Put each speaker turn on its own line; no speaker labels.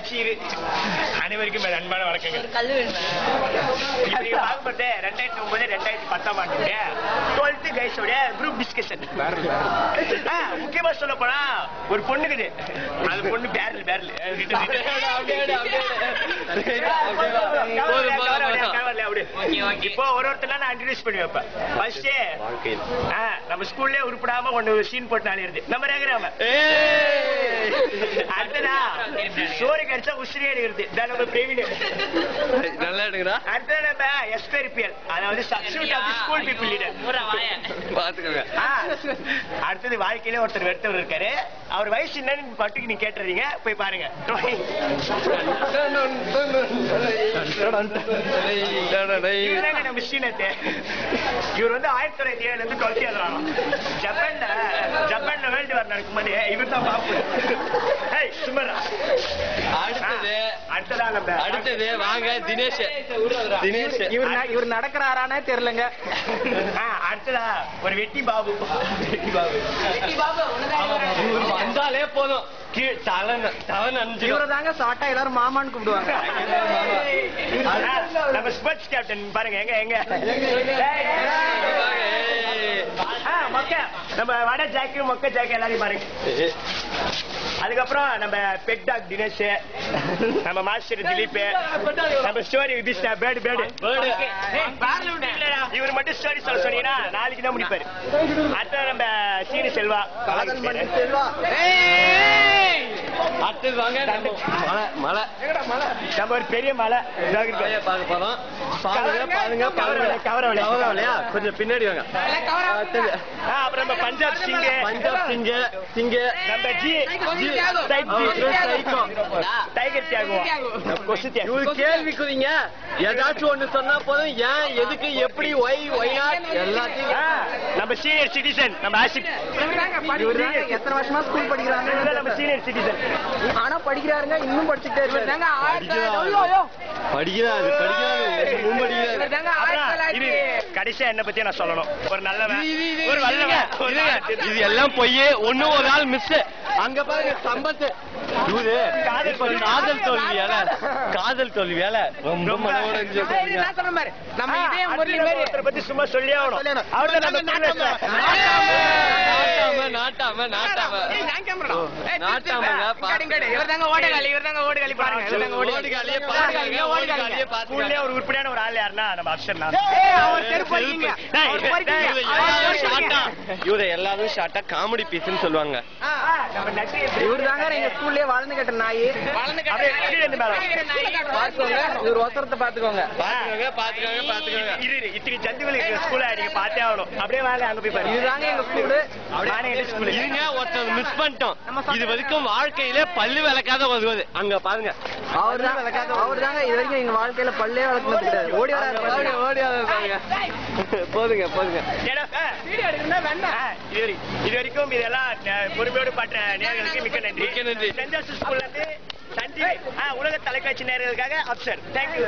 சீரு அனைவருக்கும் அன்பான வணக்கங்கள். பார்க்கப்பட்ட 2009-2010 ஆண்டுடைய 12th கைஸோட குரூப் டிஸ்கஷன். முக்கியமா சொல்ல போனா ஒரு பொண்ணுக்குது, அது பொண்ணு பேரல் இப்போ ஒருத்தர் நான் இன்ட்ரோடியூஸ் பண்ணி வைப்பேன். ஃபர்ஸ்ட் நம்ம ஸ்கூல்ல உருப்படாம ஒண்ணு சீன் போட்டு நாளிருது நம்ம ரேகராம. அடுத்ததா சோறு கடிச்சா உசிரி எடுக்கிறது நம்ம பிரவீன்.
நல்லா எடுக்கிறா.
அடுத்தது நம்ம எஸ்பெரிபியல், அதாவது substitute of the school people leader.
பாத்துக்கோங்க.
அடுத்தது வாழ்க்கையில ஒருத்தர் வெறுத்தவர் இருக்காரு. அவர் வயசு என்னன்னு பட்டுக்கு நீங்க கேட்டுறீங்க, போய் பாருங்க. நம்ம ஸ்ரீநாத், இவர் வந்து 1907 இருந்து 12 எழுதுறாங்க. ஜப்பான்ல வேர்ல்டு வார் நடக்கும் போது இவர் தான் பாப்பு.
அடுத்தது வாங்க தினேஷ்.
இவர் நடக்கிறாரானே தெரியலங்க.
அடுத்ததா ஒரு வெட்டி பாபு.
வந்தாலே போதும்
இவரை தாங்க சாட்டா எல்லாரும் மாமான்னு கூப்பிடுவாங்க.
நம்ம ஸ்போர்ட்ஸ் கேப்டன் பாருங்க, எங்க நம்ம வட ஜாக்கு மொக்க ஜாக்கு எல்லாரையும் பாருங்க. அதுக்கப்புறம் நம்ம பெட் டாக் தினேஷ், நம்ம மாஸ்டர் திலீப், நம்ம ஸ்டோரி விபிஷ்ணா பேர்டு. இவர் மட்டும் ஸ்டோரி சொல்ல சொன்னீங்கன்னா நாளைக்கு தான் முடிப்பாரு. அடுத்த நம்ம சீனி செல்வா.
அடுத்தது வாங்க மலை.
நம்ம ஒரு பெரிய மலை
பார்க்க போறோம். கவரவலையா கொஞ்சம் பின்னாடி வாங்க.
அப்புறம் நம்ம பஞ்சாப் சிங்க, நம்ம டைகர் தியாகோ.
கேள்விக்குறீங்க ஏதாச்சும் ஒண்ணு சொன்னா போதும். ஏன், எதுக்கு, எப்படி, ஒய் எல்லாத்தையும்.
நம்ம சீனியர் சிட்டிசன் நம்ம ஆசிப்.
எத்தனை வருஷமா ஸ்கூல் படிக்கிறாங்க?
நம்ம சீனியர் சிட்டிசன்.
ஆனா படிக்கிறாருங்க, இன்னும் படிச்சுட்டே இருக்காரு.
கடைசியா என்ன பத்தி நான் சொல்லணும். ஒரு நல்லவன், ஒரு வல்லவன்.
இது எல்லாம் போய் ஒண்ணு ஒரு ஆள் மிஸ். அங்க பாருங்க சம்பத்து. காதல் தோல்வியால ரொம்ப மனோட
பத்தி சும்மா சொல்லி ஆகணும். ஒரு உருப்படியான ஒரு ஆள் யாருன்னா நம்ம அப்சர்.
இவரை எல்லாரும் ஷார்ட்டா காமெடி பீஸ்ன்னு சொல்லுவாங்க.
இவர் தாங்க எங்க ஸ்கூல்லயே வளர்ந்து கட்ட நாய். இவர் ஒசரத்தை பாத்துக்கோங்க.
இத்தனை சந்துகளுக்கு ஸ்கூல நீங்க பார்த்தே ஆகணும். அப்படியே வாங்க, அங்க போய் பாருங்க.
இதுதாங்க எங்க ஸ்கூலு.
இதுங்க ஒருத்தர் மிஸ் பண்ணிட்டோம். இது வரைக்கும் வாழ்க்கையில பல்லு விளக்காத வருவது. அங்க பாருங்க,
அவர் தாங்க இது வரைக்கும் எங்க வாழ்க்கையில பல்லே வளர்க்கணும் கிடையாது. ஓடி
போதுங்க.
இது வரைக்கும் இதெல்லாம் பொறுமையோடு பாட்ட நேயர்களுக்கு மிக்க நன்றி. சென்ட் ஜோசப் ஸ்கூல்ல இருந்து உலக தொலைக்காட்சி நேயர்களுக்காக அப்சர். தேங்க்யூ.